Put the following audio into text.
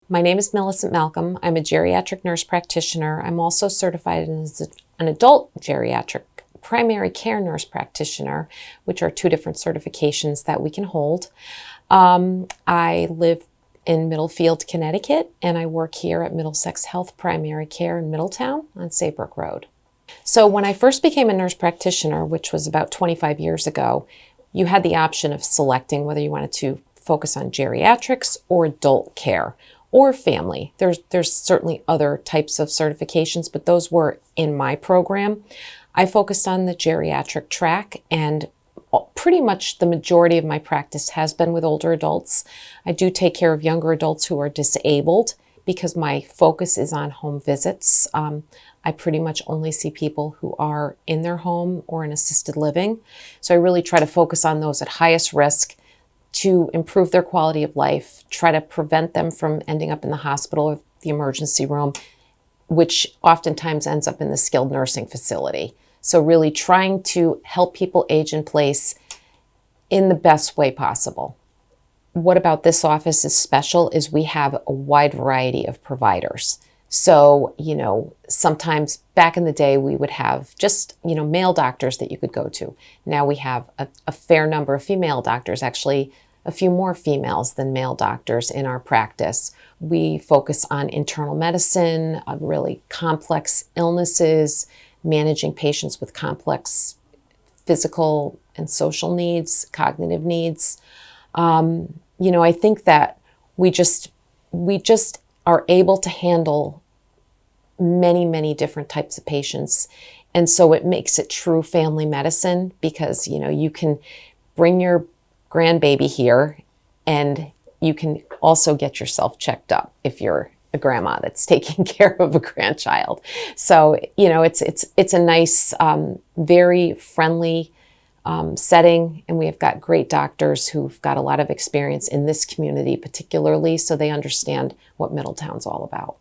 My name is Millicent Malcolm. I'm a geriatric nurse practitioner. I'm also certified as an adult geriatric primary care nurse practitioner, which are two different certifications that we can hold. I live in Middlefield, Connecticut, and I work here at Middlesex Health Primary Care in Middletown on Saybrook Road. So when I first became a nurse practitioner, which was about 25 years ago, you had the option of selecting whether you wanted to focus on geriatrics or adult care or family. There's certainly other types of certifications, but those were in my program. I focused on the geriatric track, and pretty much the majority of my practice has been with older adults. I do take care of younger adults who are disabled because my focus is on home visits. I pretty much only see people who are in their home or in assisted living. So I really try to focus on those at highest risk to improve their quality of life, try to prevent them from ending up in the hospital or the emergency room, which oftentimes ends up in the skilled nursing facility. So really trying to help people age in place in the best way possible. What about this office is special is we have a wide variety of providers. So, sometimes back in the day, we would have just, male doctors that you could go to. Now we have a fair number of female doctors, actually a few more females than male doctors in our practice. We focus on internal medicine, really complex illnesses, managing patients with complex physical and social needs, cognitive needs. I think that we just are able to handle many, many different types of patients. And so it makes it true family medicine because, you can bring your grandbaby here and you can also get yourself checked up if you're a grandma that's taking care of a grandchild. So, it's a nice, very friendly setting, and we have got great doctors who've got a lot of experience in this community particularly, so they understand what Middletown's all about.